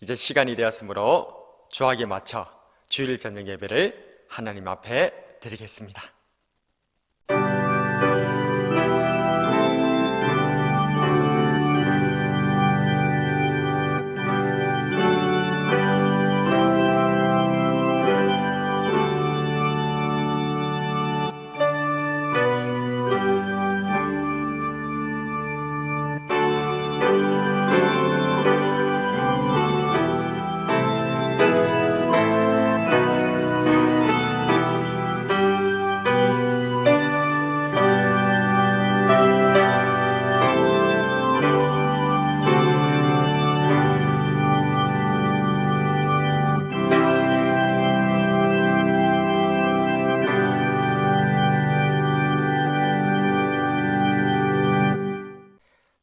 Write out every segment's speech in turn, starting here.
이제 시간이 되었으므로 주학에 맞춰 주일 저녁 예배를 하나님 앞에 드리겠습니다.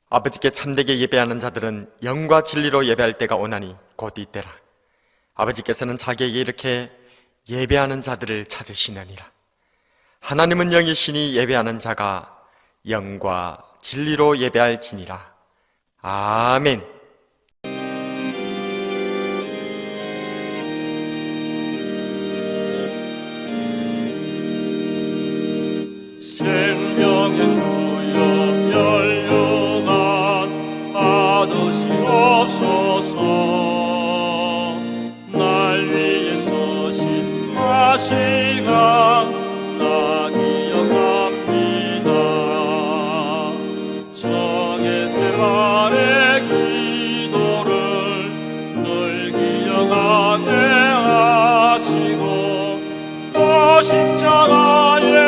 아버지께 참되게 예배하는 자들은 영과 진리로 예배할 때가 오나니 곧 이때라. 아버지께서는 자기에게 이렇게 예배하는 자들을 찾으시느니라. 하나님은 영이시니 예배하는 자가 영과 진리로 예배할지니라. 아멘. 생명의 주여 멸류관 받으시옵소서. 날 위해 서신 하시가 나 기억합니다. 정의세 발의 기도를 늘 기억하게 하시고 또 십자가의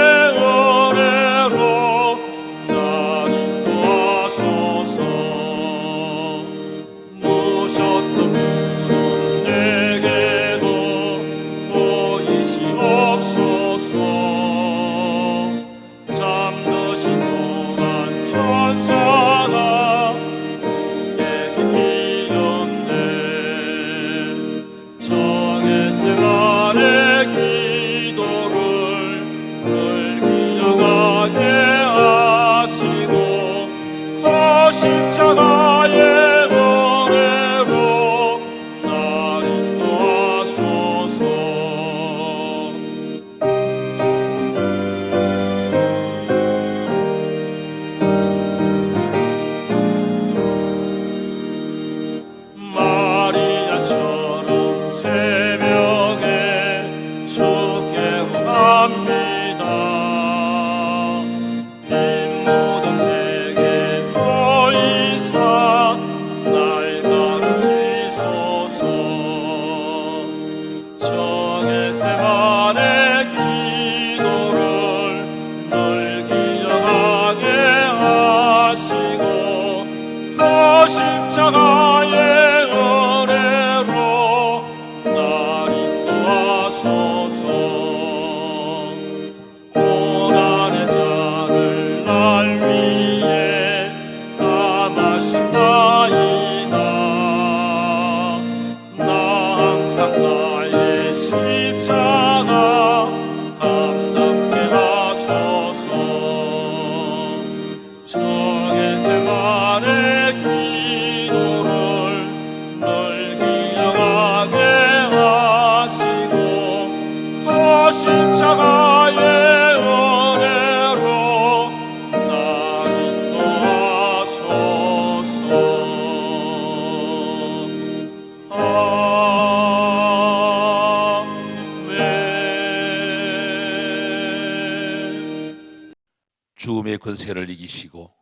죽음의 권세를 이기시고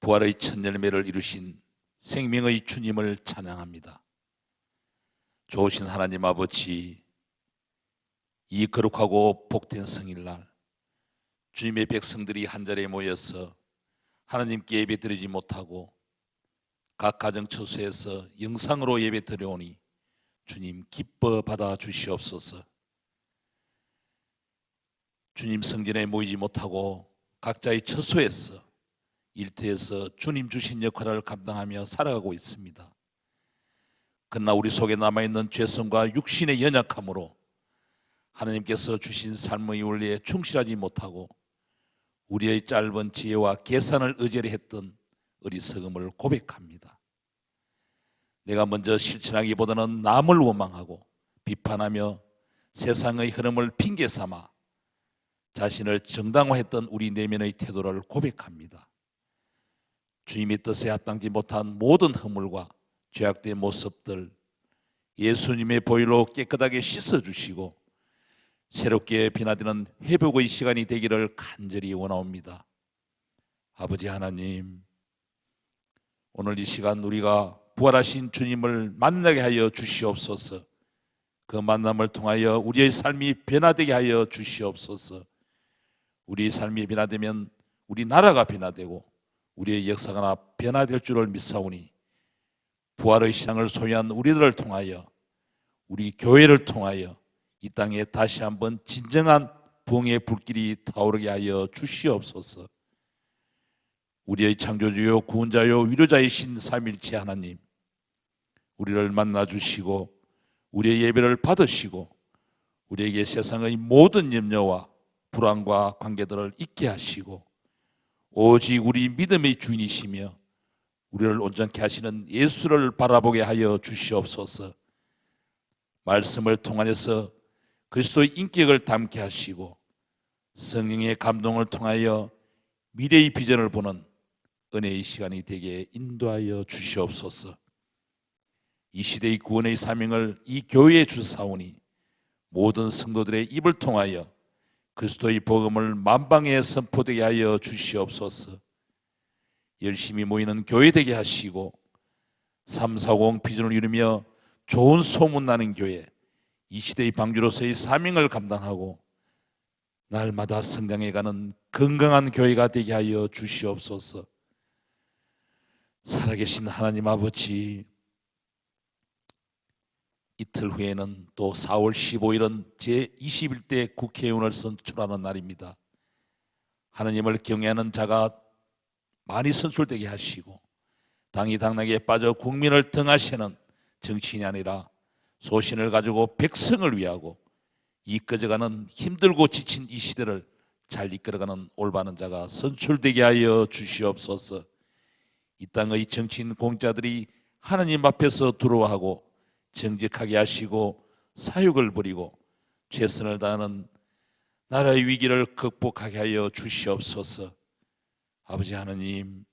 부활의 첫 열매를 이루신 생명의 주님을 찬양합니다. 좋으신 하나님 아버지, 이 거룩하고 복된 성일날 주님의 백성들이 한자리에 모여서 하나님께 예배드리지 못하고 각 가정 처소에서 영상으로 예배드려오니 주님 기뻐 받아 주시옵소서. 주님 성전에 모이지 못하고 각자의 처소에서 일터에서 주님 주신 역할을 감당하며 살아가고 있습니다. 그러나 우리 속에 남아있는 죄성과 육신의 연약함으로 하나님께서 주신 삶의 원리에 충실하지 못하고 우리의 짧은 지혜와 계산을 의지하려 했던 어리석음을 고백합니다. 내가 먼저 실천하기보다는 남을 원망하고 비판하며 세상의 흐름을 핑계 삼아 자신을 정당화했던 우리 내면의 태도를 고백합니다. 주님의 뜻에 합당지 못한 모든 허물과 죄악된 모습들 예수님의 보혈로 깨끗하게 씻어주시고 새롭게 변화되는 회복의 시간이 되기를 간절히 원하옵니다. 아버지 하나님, 오늘 이 시간 우리가 부활하신 주님을 만나게 하여 주시옵소서. 그 만남을 통하여 우리의 삶이 변화되게 하여 주시옵소서. 우리의 삶이 변화되면 우리 나라가 변화되고 우리의 역사가 변화될 줄을 믿사오니 부활의 신앙을 소유한 우리들을 통하여 우리 교회를 통하여 이 땅에 다시 한번 진정한 부흥의 불길이 타오르게 하여 주시옵소서. 우리의 창조주요 구원자요 위로자이신 삼일체 하나님, 우리를 만나주시고 우리의 예배를 받으시고 우리에게 세상의 모든 염려와 불안과 관계들을 잊게 하시고 오직 우리 믿음의 주인이시며 우리를 온전케 하시는 예수를 바라보게 하여 주시옵소서. 말씀을 통하여서 그리스도의 인격을 담게 하시고 성령의 감동을 통하여 미래의 비전을 보는 은혜의 시간이 되게 인도하여 주시옵소서. 이 시대의 구원의 사명을 이 교회에 주사오니 모든 성도들의 입을 통하여 그리스도의 복음을 만방에 선포되게 하여 주시옵소서. 열심히 모이는 교회 되게 하시고 340 비전을 이루며 좋은 소문나는 교회, 이 시대의 방주로서의 사명을 감당하고 날마다 성장해가는 건강한 교회가 되게 하여 주시옵소서. 살아계신 하나님 아버지, 이틀 후에는 또 4월 15일은 제21대 국회의원을 선출하는 날입니다. 하나님을 경외하는 자가 많이 선출되게 하시고 당이 당락에 빠져 국민을 등하시는 정치인이 아니라 소신을 가지고 백성을 위하고 이끌어가는 힘들고 지친 이 시대를 잘 이끌어가는 올바른 자가 선출되게 하여 주시옵소서. 이 땅의 정치인 공자들이 하나님 앞에서 두려워하고 정직하게 하시고 사육을 부리고 최선을 다하는 나라의 위기를 극복하게 하여 주시옵소서. 아버지 하나님,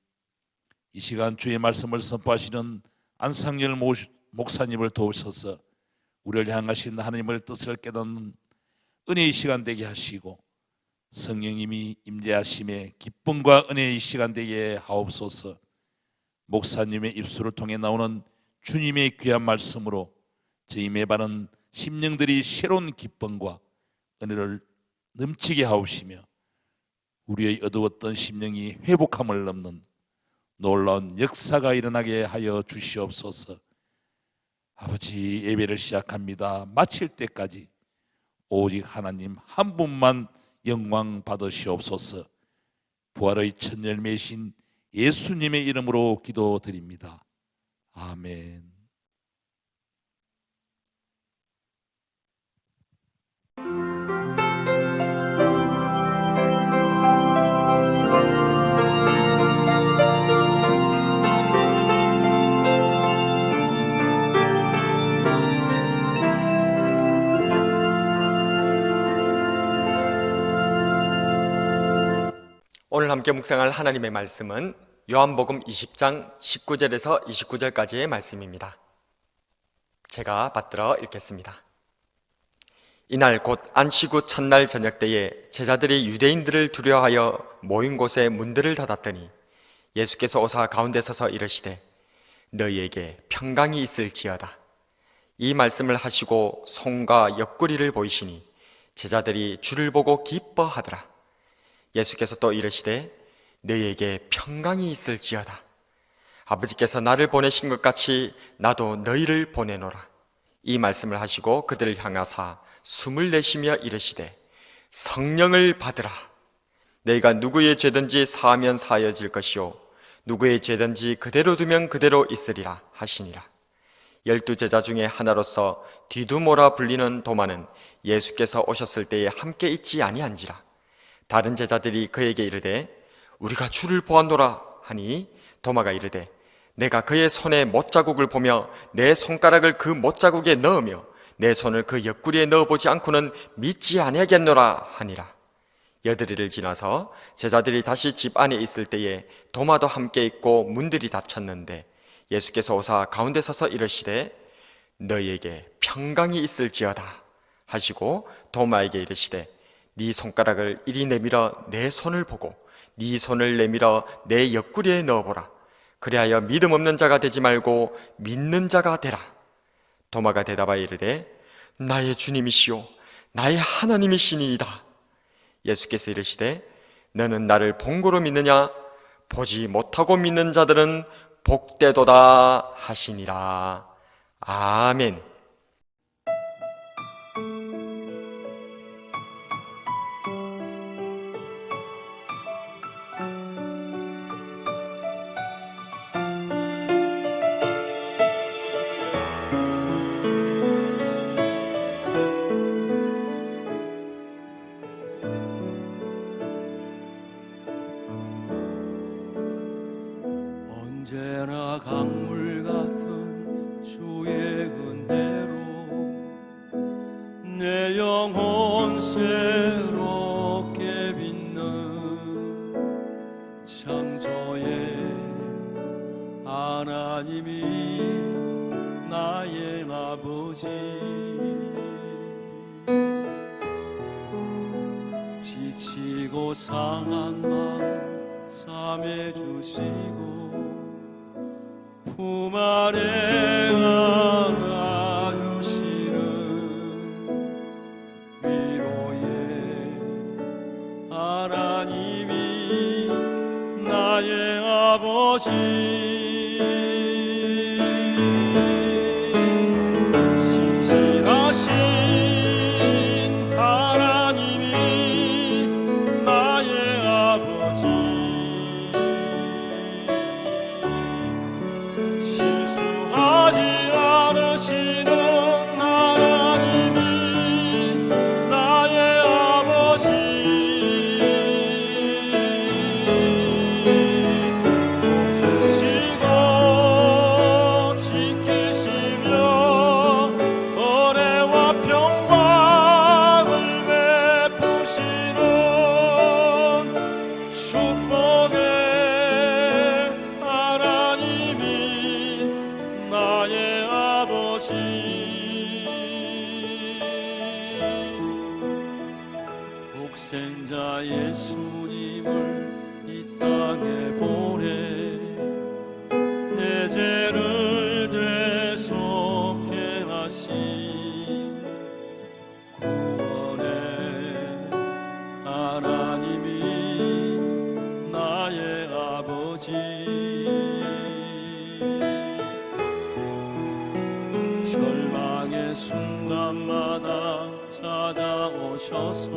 이 시간 주의 말씀을 선포하시는 안상열 목사님을 도우셔서 우리를 향하신 하나님의 뜻을 깨닫는 은혜의 시간 되게 하시고 성령님이 임재하심에 기쁨과 은혜의 시간 되게 하옵소서. 목사님의 입술을 통해 나오는 주님의 귀한 말씀으로 저희 매바는 심령들이 새로운 기쁨과 은혜를 넘치게 하옵시며 우리의 어두웠던 심령이 회복함을 넘는 놀라운 역사가 일어나게 하여 주시옵소서. 아버지, 예배를 시작합니다. 마칠 때까지 오직 하나님 한 분만 영광 받으시옵소서. 부활의 첫 열매이신 예수님의 이름으로 기도드립니다. 아멘. 오늘 함께 묵상할 하나님의 말씀은 요한복음 20장 19절에서 29절까지의 말씀입니다. 제가 받들어 읽겠습니다. 이날 곧 안식 후 첫날 저녁 때에 제자들이 유대인들을 두려워하여 모인 곳에 문들을 닫았더니 예수께서 오사 가운데 서서 이르시되 너희에게 평강이 있을지어다. 이 말씀을 하시고 손과 옆구리를 보이시니 제자들이 주를 보고 기뻐하더라. 예수께서 또 이르시되 너희에게 평강이 있을지어다. 아버지께서 나를 보내신 것 같이 나도 너희를 보내노라. 이 말씀을 하시고 그들을 향하사 숨을 내쉬며 이르시되 성령을 받으라. 너희가 누구의 죄든지 사하면 사하여질 것이요 누구의 죄든지 그대로 두면 그대로 있으리라 하시니라. 12제자 중에 하나로서 디두모라 불리는 도마는 예수께서 오셨을 때에 함께 있지 아니한지라. 다른 제자들이 그에게 이르되 우리가 주를 보았노라 하니 도마가 이르되 내가 그의 손에 못자국을 보며 내 손가락을 그 못자국에 넣으며 내 손을 그 옆구리에 넣어보지 않고는 믿지 아니하겠노라 하니라. 여드리를 지나서 제자들이 다시 집 안에 있을 때에 도마도 함께 있고 문들이 닫혔는데 예수께서 오사 가운데 서서 이르시되 너희에게 평강이 있을지어다 하시고 도마에게 이르시되 네 손가락을 이리 내밀어 내 손을 보고 네 손을 내밀어 내 옆구리에 넣어보라. 그리하여 믿음 없는 자가 되지 말고 믿는 자가 되라. 도마가 대답하여 이르되 나의 주님이시오 나의 하나님이시니이다. 예수께서 이르시되 너는 나를 본고로 믿느냐? 보지 못하고 믿는 자들은 복되도다 하시니라. 아멘. 언제나 강물 같은 주의 은혜로 내 영혼 새롭게 빛는 창조의 하나님이 나의 아버지 지치고 상한 마음 싸매 주시고 품 안에 안아주시는 위로의 하나님이 나의 아버지 신실하신 하나님이 나의 아버지 실수하지 않으시는 하나님이 나의 아버지 주시고 지키시며 은혜와 평강을 베푸시는 축복의 하나님이 나의 아버지 독생자 예수님을 이 땅에 보내 내 죄를 되속게 하신 구원의 하나님이 나의 아버지 절망의 순간마다 찾아오셔서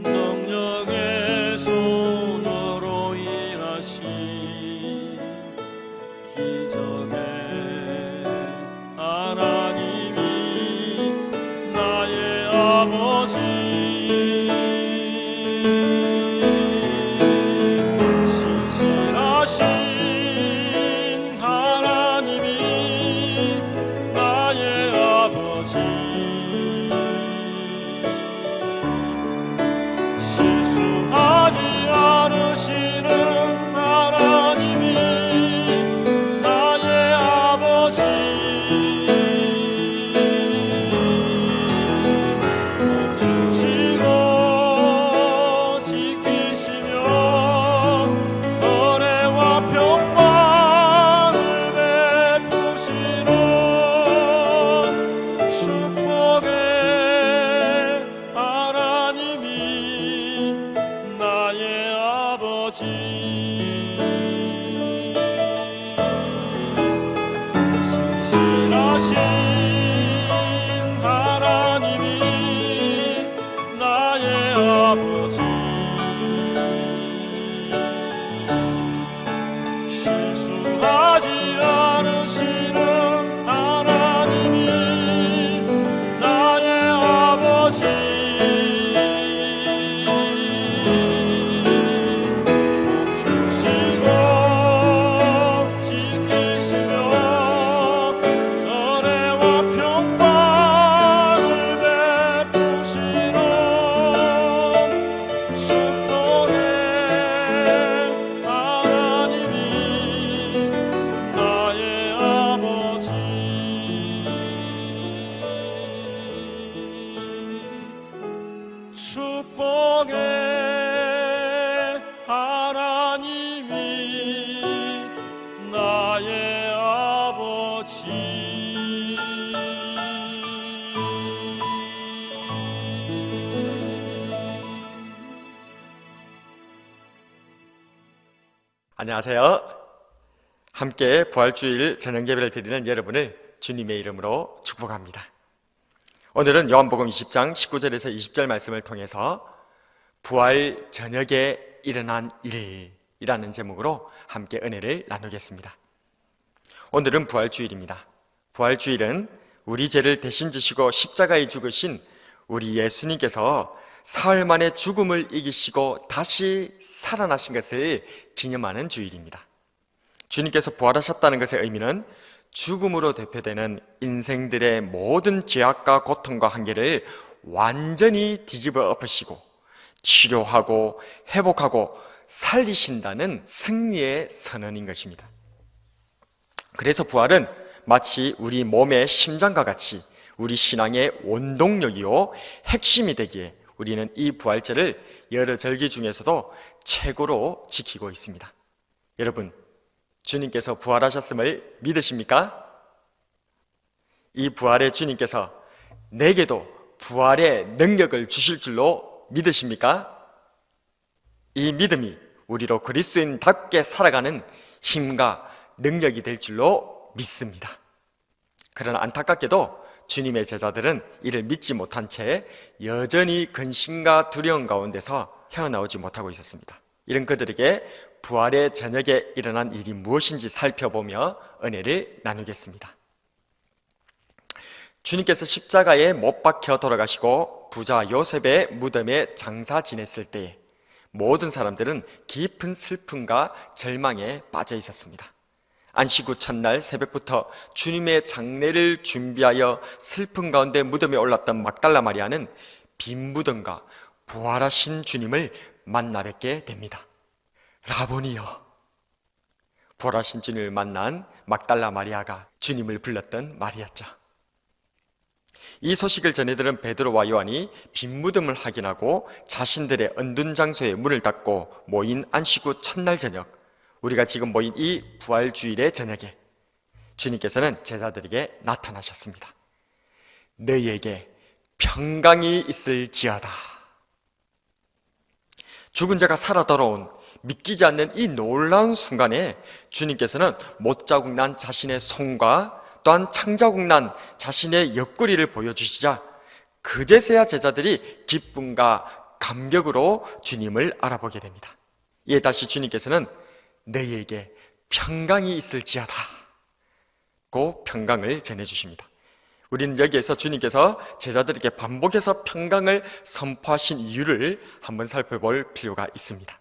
능력의 손으로 일하신 기적의 하나님이 나의 아버지 신실하신 하나님이 나의 아버지 실수하지 않으시는 하나님이 나의 아버지 복 주시고 지키시며 은혜와 평강을 베푸시는 축복의 하나님이 나의 아버지 안녕하세요. 함께 부활주일 저녁 예배를 드리는 여러분을 주님의 이름으로 축복합니다. 오늘은 요한복음 20장 19절에서 20절 말씀을 통해서 부활 저녁에 일어난 일이라는 제목으로 함께 은혜를 나누겠습니다. 오늘은 부활주일입니다. 부활주일은 우리 죄를 대신 지시고 십자가에 죽으신 우리 예수님께서 사흘 만에 죽음을 이기시고 다시 살아나신 것을 기념하는 주일입니다. 주님께서 부활하셨다는 것의 의미는 죽음으로 대표되는 인생들의 모든 죄악과 고통과 한계를 완전히 뒤집어 엎으시고 치료하고 회복하고 살리신다는 승리의 선언인 것입니다. 그래서 부활은 마치 우리 몸의 심장과 같이 우리 신앙의 원동력이요 핵심이 되기에 우리는 이 부활절을 여러 절기 중에서도 최고로 지키고 있습니다. 여러분, 주님께서 부활하셨음을 믿으십니까? 이 부활의 주님께서 내게도 부활의 능력을 주실 줄로 믿으십니까? 이 믿음이 우리로 그리스도인답게 살아가는 힘과 능력이 될 줄로 믿습니다. 그러나 안타깝게도 주님의 제자들은 이를 믿지 못한 채 여전히 근심과 두려움 가운데서 헤어나오지 못하고 있었습니다. 이런 그들에게 부활의 저녁에 일어난 일이 무엇인지 살펴보며 은혜를 나누겠습니다. 주님께서 십자가에 못 박혀 돌아가시고 부자 요셉의 무덤에 장사 지냈을 때에 모든 사람들은 깊은 슬픔과 절망에 빠져 있었습니다. 안식 후 첫날 새벽부터 주님의 장례를 준비하여 슬픔 가운데 무덤에 올랐던 막달라 마리아는 빈 무덤과 부활하신 주님을 만나 뵙게 됩니다. 라보니여, 부활하신 주님을 만난 막달라 마리아가 주님을 불렀던 말이었죠. 이 소식을 전해들은 베드로와 요한이 빈 무덤을 확인하고 자신들의 은둔 장소에 문을 닫고 모인 안식 후 첫날 저녁, 우리가 지금 모인 이 부활주일의 저녁에 주님께서는 제자들에게 나타나셨습니다. 너희에게 평강이 있을지어다. 죽은 자가 살아 돌아온 믿기지 않는 이 놀라운 순간에 주님께서는 못자국 난 자신의 손과 또한 창자국 난 자신의 옆구리를 보여주시자 그제서야 제자들이 기쁨과 감격으로 주님을 알아보게 됩니다. 이에 다시 주님께서는 너희에게 평강이 있을지어다 고 평강을 전해주십니다. 우리는 여기에서 주님께서 제자들에게 반복해서 평강을 선포하신 이유를 한번 살펴볼 필요가 있습니다.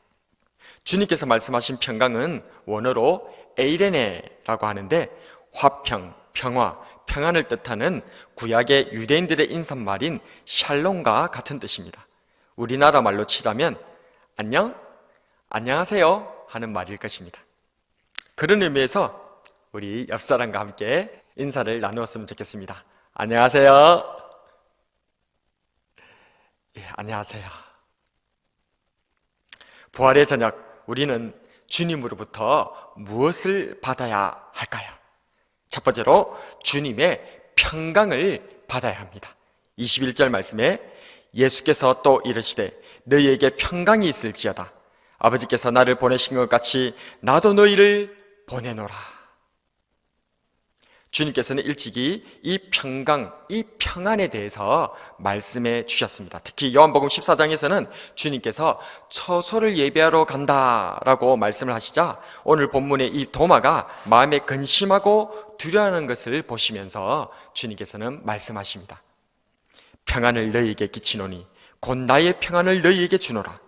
주님께서 말씀하신 평강은 원어로 에이레네라고 하는데 화평, 평화, 평안을 뜻하는 구약의 유대인들의 인사말인 샬롬과 같은 뜻입니다. 우리나라 말로 치자면 안녕, 안녕하세요 하는 말일 것입니다. 그런 의미에서 우리 옆 사람과 함께 인사를 나누었으면 좋겠습니다. 안녕하세요. 예, 안녕하세요. 부활의 저녁, 우리는 주님으로부터 무엇을 받아야 할까요? 첫 번째로 주님의 평강을 받아야 합니다. 21절 말씀에 예수께서 또 이르시되 너희에게 평강이 있을지어다. 아버지께서 나를 보내신 것 같이 나도 너희를 보내노라. 주님께서는 일찍이 이 평강, 이 평안에 대해서 말씀해 주셨습니다. 특히 요한복음 14장에서는 주님께서 처소를 예배하러 간다라고 말씀을 하시자 오늘 본문의 이 도마가 마음에 근심하고 두려워하는 것을 보시면서 주님께서는 말씀하십니다. 평안을 너희에게 끼치노니 곧 나의 평안을 너희에게 주노라.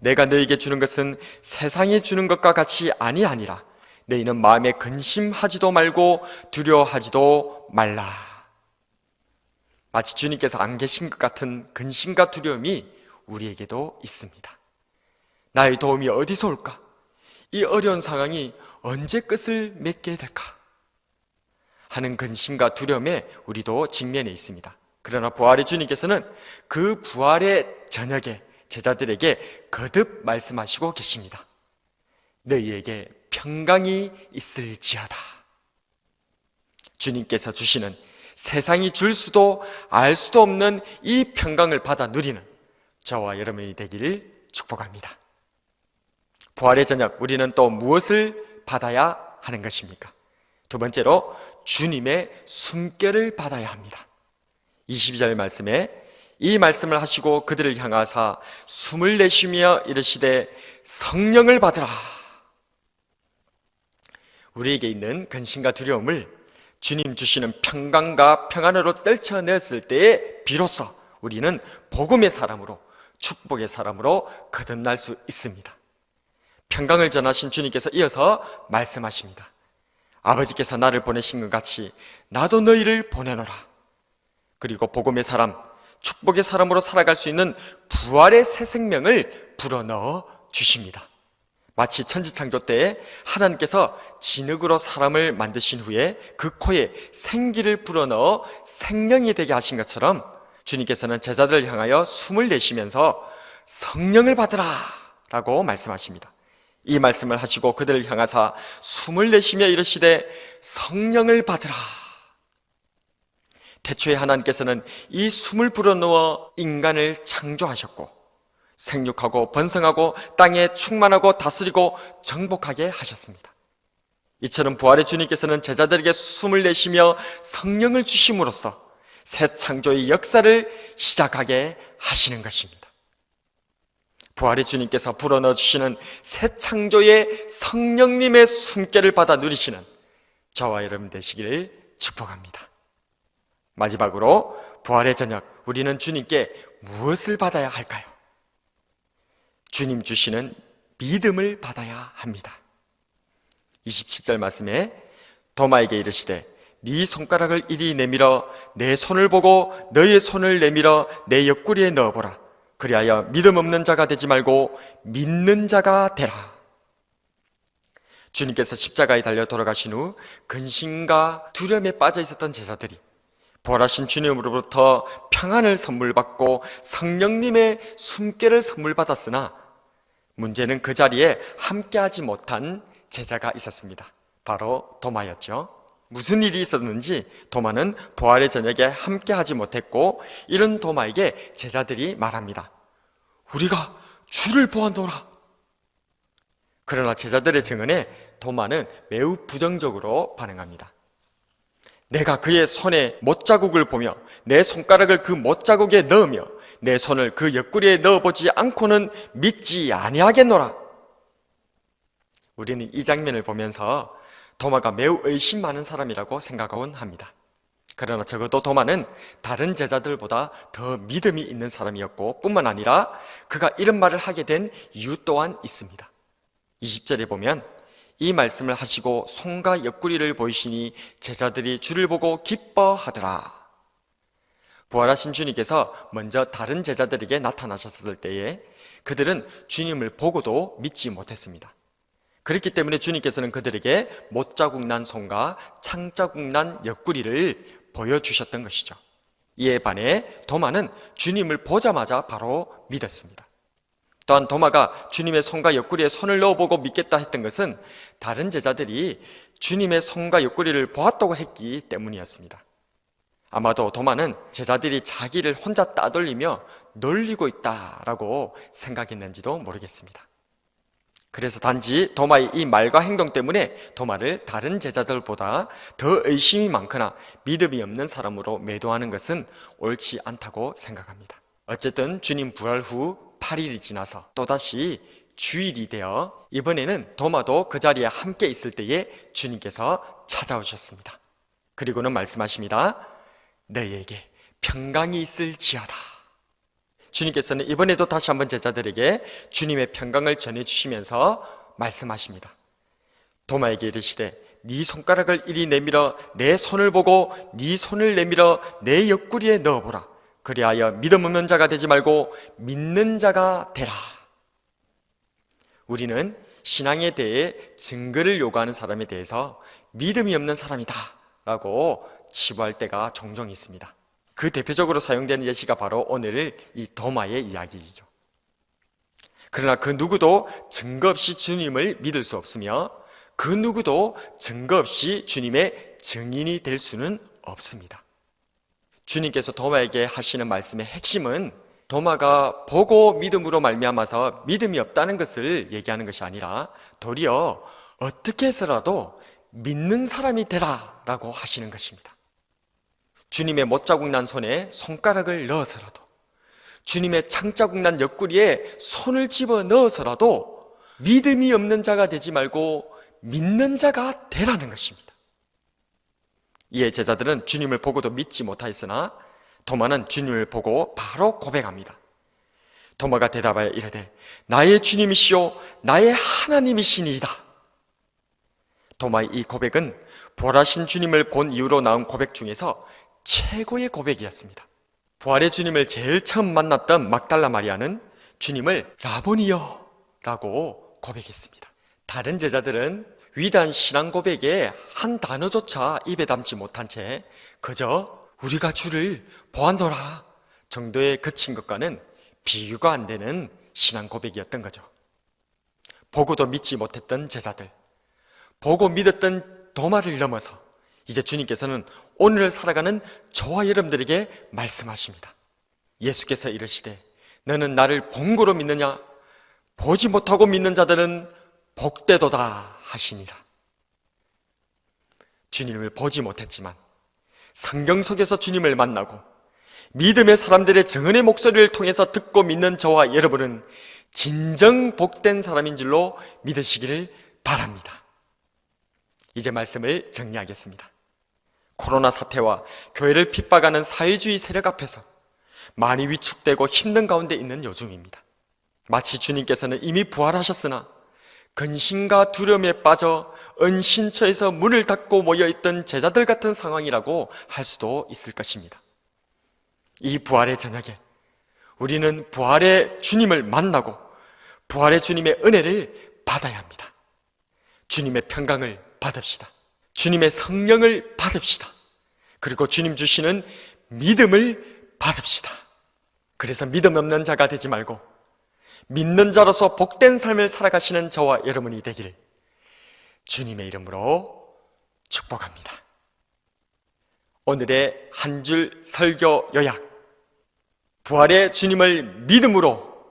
내가 너희에게 주는 것은 세상이 주는 것과 같이 아니하니라. 너희는 마음에 근심하지도 말고 두려워하지도 말라. 마치 주님께서 안 계신 것 같은 근심과 두려움이 우리에게도 있습니다. 나의 도움이 어디서 올까? 이 어려운 상황이 언제 끝을 맺게 될까? 하는 근심과 두려움에 우리도 직면해 있습니다. 그러나 부활의 주님께서는 그 부활의 저녁에 제자들에게 거듭 말씀하시고 계십니다. 너희에게 평강이 있을지어다. 주님께서 주시는 세상이 줄 수도 알 수도 없는 이 평강을 받아 누리는 저와 여러분이 되기를 축복합니다. 부활의 저녁, 우리는 또 무엇을 받아야 하는 것입니까? 두 번째로 주님의 숨결을 받아야 합니다. 22절 말씀에 이 말씀을 하시고 그들을 향하사 숨을 내쉬며 이르시되 성령을 받으라. 우리에게 있는 근심과 두려움을 주님 주시는 평강과 평안으로 떨쳐냈을 때에 비로소 우리는 복음의 사람으로, 축복의 사람으로 거듭날 수 있습니다. 평강을 전하신 주님께서 이어서 말씀하십니다. 아버지께서 나를 보내신 것 같이 나도 너희를 보내노라. 그리고 복음의 사람, 축복의 사람으로 살아갈 수 있는 부활의 새 생명을 불어넣어 주십니다. 마치 천지창조 때에 하나님께서 진흙으로 사람을 만드신 후에 그 코에 생기를 불어넣어 생명이 되게 하신 것처럼 주님께서는 제자들을 향하여 숨을 내쉬면서 성령을 받으라 라고 말씀하십니다. 이 말씀을 하시고 그들을 향하사 숨을 내쉬며 이르시되 성령을 받으라. 태초에 하나님께서는 이 숨을 불어넣어 인간을 창조하셨고 생육하고 번성하고 땅에 충만하고 다스리고 정복하게 하셨습니다. 이처럼 부활의 주님께서는 제자들에게 숨을 내쉬며 성령을 주심으로써 새 창조의 역사를 시작하게 하시는 것입니다. 부활의 주님께서 불어넣어 주시는 새 창조의 성령님의 숨결을 받아 누리시는 저와 여러분 되시기를 축복합니다. 마지막으로 부활의 저녁, 우리는 주님께 무엇을 받아야 할까요? 주님 주시는 믿음을 받아야 합니다. 27절 말씀에 도마에게 이르시되 네 손가락을 이리 내밀어 내 손을 보고 너의 손을 내밀어 내 옆구리에 넣어보라. 그리하여 믿음 없는 자가 되지 말고 믿는 자가 되라. 주님께서 십자가에 달려 돌아가신 후 근심과 두려움에 빠져 있었던 제자들이 부활하신 주님으로부터 평안을 선물 받고 성령님의 숨결을 선물 받았으나 문제는 그 자리에 함께하지 못한 제자가 있었습니다. 바로 도마였죠. 무슨 일이 있었는지 도마는 부활의 저녁에 함께하지 못했고 이런 도마에게 제자들이 말합니다. 우리가 주를 보았노라. 그러나 제자들의 증언에 도마는 매우 부정적으로 반응합니다. 내가 그의 손에 못자국을 보며 내 손가락을 그 못자국에 넣으며 내 손을 그 옆구리에 넣어보지 않고는 믿지 아니하겠노라. 우리는 이 장면을 보면서 도마가 매우 의심 많은 사람이라고 생각하곤 합니다. 그러나 적어도 도마는 다른 제자들보다 더 믿음이 있는 사람이었고 뿐만 아니라 그가 이런 말을 하게 된 이유 또한 있습니다. 20절에 보면 이 말씀을 하시고 손과 옆구리를 보이시니 제자들이 주를 보고 기뻐하더라. 부활하신 주님께서 먼저 다른 제자들에게 나타나셨을 때에 그들은 주님을 보고도 믿지 못했습니다. 그렇기 때문에 주님께서는 그들에게 못자국 난 손과 창자국 난 옆구리를 보여주셨던 것이죠. 이에 반해 도마는 주님을 보자마자 바로 믿었습니다. 또한 도마가 주님의 손과 옆구리에 손을 넣어보고 믿겠다 했던 것은 다른 제자들이 주님의 손과 옆구리를 보았다고 했기 때문이었습니다. 아마도 도마는 제자들이 자기를 혼자 따돌리며 놀리고 있다라고 생각했는지도 모르겠습니다. 그래서 단지 도마의 이 말과 행동 때문에 도마를 다른 제자들보다 더 의심이 많거나 믿음이 없는 사람으로 매도하는 것은 옳지 않다고 생각합니다. 어쨌든 주님 부활 후 8일이 지나서 또다시 주일이 되어 이번에는 도마도 그 자리에 함께 있을 때에 주님께서 찾아오셨습니다. 그리고는 말씀하십니다. 너희에게 평강이 있을지어다. 주님께서는 이번에도 다시 한번 제자들에게 주님의 평강을 전해주시면서 말씀하십니다. 도마에게 이르시되 네 손가락을 이리 내밀어 내 손을 보고 네 손을 내밀어 내 옆구리에 넣어보라. 그리하여 믿음 없는 자가 되지 말고 믿는 자가 되라. 우리는 신앙에 대해 증거를 요구하는 사람에 대해서 믿음이 없는 사람이다 라고 치부할 때가 종종 있습니다. 그 대표적으로 사용되는 예시가 바로 오늘 이 도마의 이야기이죠. 그러나 그 누구도 증거 없이 주님을 믿을 수 없으며 그 누구도 증거 없이 주님의 증인이 될 수는 없습니다. 주님께서 도마에게 하시는 말씀의 핵심은 도마가 보고 믿음으로 말미암아서 믿음이 없다는 것을 얘기하는 것이 아니라 도리어 어떻게 해서라도 믿는 사람이 되라 라고 하시는 것입니다. 주님의 못자국 난 손에 손가락을 넣어서라도, 주님의 창자국 난 옆구리에 손을 집어 넣어서라도 믿음이 없는 자가 되지 말고 믿는 자가 되라는 것입니다. 이에 제자들은 주님을 보고도 믿지 못하였으나 도마는 주님을 보고 바로 고백합니다. 도마가 대답하여 이르되 나의 주님이시오 나의 하나님이시니이다. 도마의 이 고백은 부활하신 주님을 본 이후로 나온 고백 중에서 최고의 고백이었습니다. 부활의 주님을 제일 처음 만났던 막달라 마리아는 주님을 라보니여 라고 고백했습니다. 다른 제자들은 위대한 신앙 고백에 한 단어조차 입에 담지 못한 채 그저 우리가 주를 보았노라 정도에 그친 것과는 비교가 안 되는 신앙 고백이었던 거죠. 보고도 믿지 못했던 제자들, 보고 믿었던 도마를 넘어서 이제 주님께서는 오늘 살아가는 저와 여러분들에게 말씀하십니다. 예수께서 이르시되 너는 나를 본 거로 믿느냐? 보지 못하고 믿는 자들은 복되도다 하시니라. 주님을 보지 못했지만 성경 속에서 주님을 만나고 믿음의 사람들의 정언의 목소리를 통해서 듣고 믿는 저와 여러분은 진정 복된 사람인 줄로 믿으시기를 바랍니다. 이제 말씀을 정리하겠습니다. 코로나 사태와 교회를 핍박하는 사회주의 세력 앞에서 많이 위축되고 힘든 가운데 있는 요즘입니다. 마치 주님께서는 이미 부활하셨으나 근심과 두려움에 빠져 은신처에서 문을 닫고 모여있던 제자들 같은 상황이라고 할 수도 있을 것입니다. 이 부활의 저녁에 우리는 부활의 주님을 만나고 부활의 주님의 은혜를 받아야 합니다. 주님의 평강을 받읍시다. 주님의 성령을 받읍시다. 그리고 주님 주시는 믿음을 받읍시다. 그래서 믿음 없는 자가 되지 말고 믿는 자로서 복된 삶을 살아가시는 저와 여러분이 되기를 주님의 이름으로 축복합니다. 오늘의 한 줄 설교 요약, 부활의 주님을 믿음으로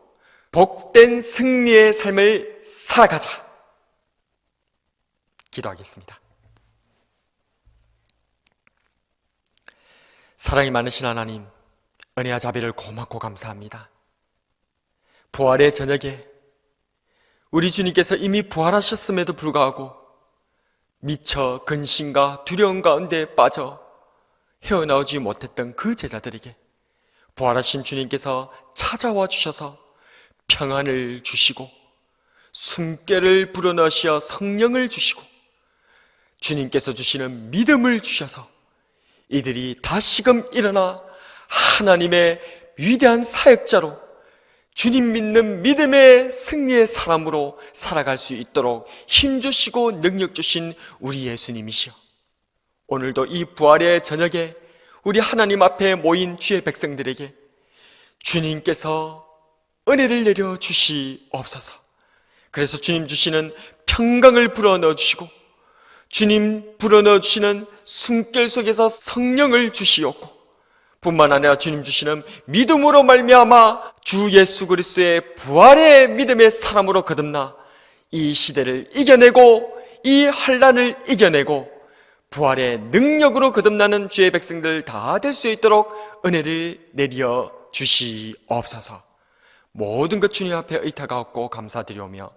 복된 승리의 삶을 살아가자. 기도하겠습니다. 사랑이 많으신 하나님, 은혜와 자비를 고맙고 감사합니다. 부활의 저녁에 우리 주님께서 이미 부활하셨음에도 불구하고 미처 근심과 두려움 가운데 빠져 헤어나오지 못했던 그 제자들에게 부활하신 주님께서 찾아와 주셔서 평안을 주시고 숨결을 불어넣으시어 성령을 주시고 주님께서 주시는 믿음을 주셔서 이들이 다시금 일어나 하나님의 위대한 사역자로 주님 믿는 믿음의 승리의 사람으로 살아갈 수 있도록 힘주시고 능력 주신 우리 예수님이시여, 오늘도 이 부활의 저녁에 우리 하나님 앞에 모인 주의 백성들에게 주님께서 은혜를 내려 주시옵소서. 그래서 주님 주시는 평강을 불어넣어 주시고 주님 불어넣어 주시는 숨결 속에서 성령을 주시옵고 뿐만 아니라 주님 주시는 믿음으로 말미암아 주 예수 그리스도의 부활의 믿음의 사람으로 거듭나 이 시대를 이겨내고 이 환난을 이겨내고 부활의 능력으로 거듭나는 주의 백성들 다 될 수 있도록 은혜를 내려 주시옵소서. 모든 것 주님 앞에 의탁하옵고 감사드리오며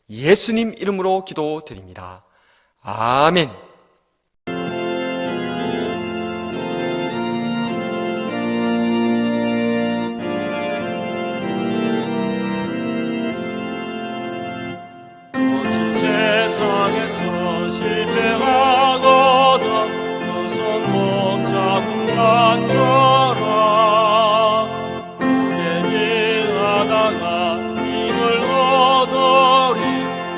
예수님 이름으로 기도드립니다. 아멘. 어찌 세상에서 실패하거든 그 손 못 잡으면 줘라. 오랜 일 하다가 힘을 얻으리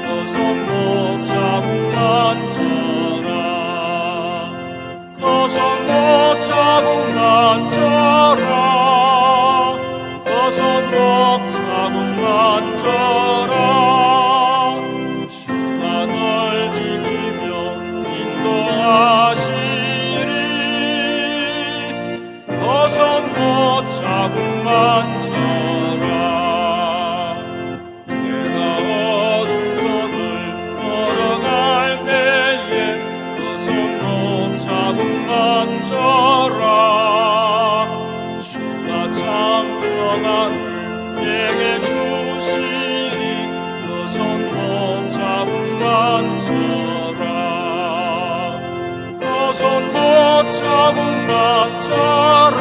그 손 못 잡으면 줘라. 그 손 못 잡으면 줘라. 그 손 못 잡으면 줘라. 주가 널 지키며 인도하시리. 그 손 못 잡으면 줘라. 만져라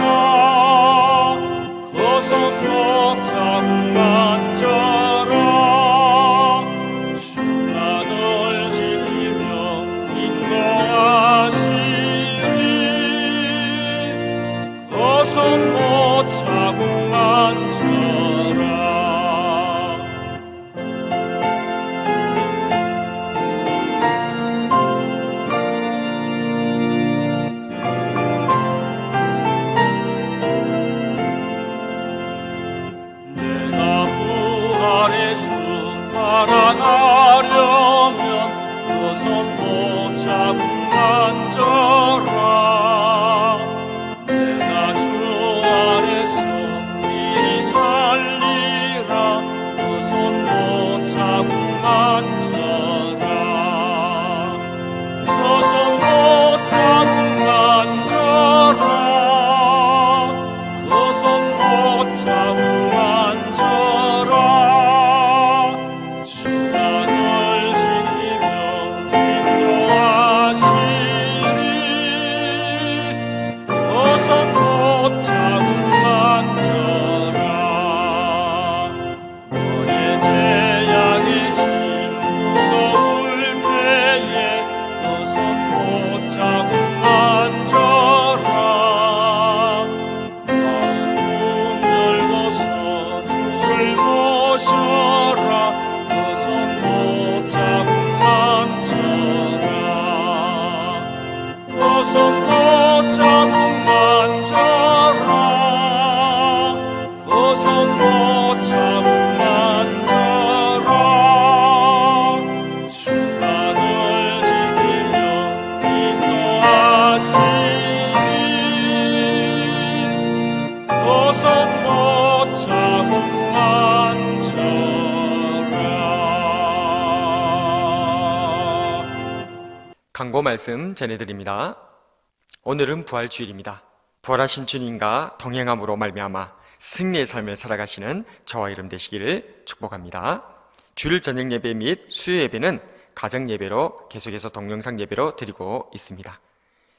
그 손목 자국 만져라 주가 널 지키며 인도하시리 그 손목 자국 만져라 내가 부활의 주 따라가려면 그 손목 자국 만져라 내가 주 아래서 미리 살리라 그 손목 자국 만져라 그 손목 자국 만져라 그 손목 자국 만져라 주가 널 지키며 인도하시리 그 손목 자국 만져라 너의 재앙이 짐 무거울 때에 그 손목 자국 만져라 마음 열고서 주를 모셔라 그 손목 자국 만져라 그 손목 자국 만져라 그 손목 자국 만져라 주가 널 지키며 인도하시리 그 손목 자국 만져라 강고 말씀 전해드립니다. 오늘은 부활주일입니다. 부활하신 주님과 동행함으로 말미암아 승리의 삶을 살아가시는 저와 여러분 되시기를 축복합니다. 주일 저녁 예배 및 수요 예배는 가정 예배로 계속해서 동영상 예배로 드리고 있습니다.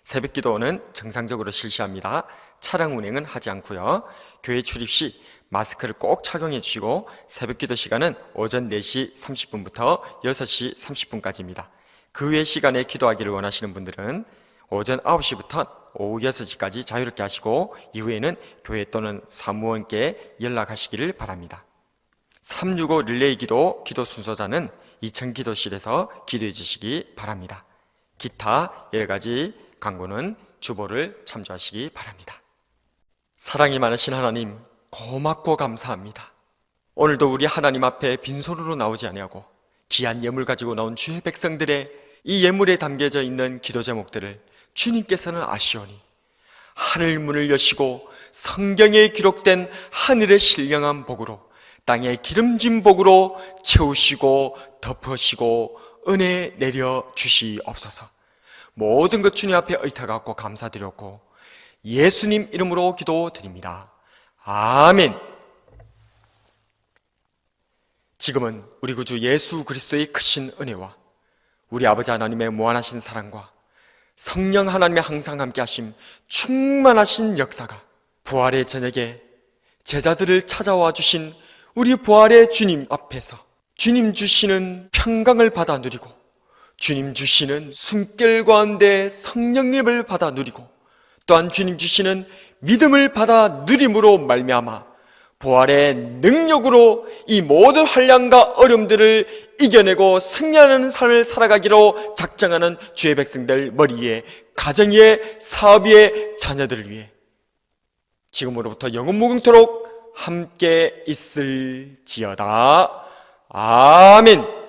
새벽 기도는 정상적으로 실시합니다. 차량 운행은 하지 않고요. 교회 출입 시 마스크를 꼭 착용해 주시고 새벽 기도 시간은 오전 4시 30분부터 6시 30분까지입니다. 그 외 시간에 기도하기를 원하시는 분들은 오전 9시부터 오후 6시까지 자유롭게 하시고 이후에는 교회 또는 사무원께 연락하시기를 바랍니다. 365 릴레이 기도 순서자는 2층 기도실에서 기도해 주시기 바랍니다. 기타 여러 가지 광고는 주보를 참조하시기 바랍니다. 사랑이 많으신 하나님, 고맙고 감사합니다. 오늘도 우리 하나님 앞에 빈손으로 나오지 아니하고 귀한 예물 가지고 나온 주의 백성들의 이 예물에 담겨져 있는 기도 제목들을 주님께서는 아시오니 하늘 문을 여시고 성경에 기록된 하늘의 신령한 복으로 땅에 기름진 복으로 채우시고 덮으시고 은혜 내려 주시옵소서. 모든 것 주님 앞에 의탁하고 감사드렸고 예수님 이름으로 기도드립니다. 아멘. 지금은 우리 구주 예수 그리스도의 크신 은혜와 우리 아버지 하나님의 무한하신 사랑과 성령 하나님의 항상 함께 하심 충만하신 역사가 부활의 저녁에 제자들을 찾아와 주신 우리 부활의 주님 앞에서 주님 주시는 평강을 받아 누리고 주님 주시는 숨결 가운데 성령님을 받아 누리고 또한 주님 주시는 믿음을 받아 누림으로 말미암아 부활의 능력으로 이 모든 환난과 어려움들을 이겨내고 승리하는 삶을 살아가기로 작정하는 주의 백성들 머리 위에, 가정 위에, 사업 위에, 자녀들을 위해 지금으로부터 영원 무궁토록 함께 있을지어다. 아멘.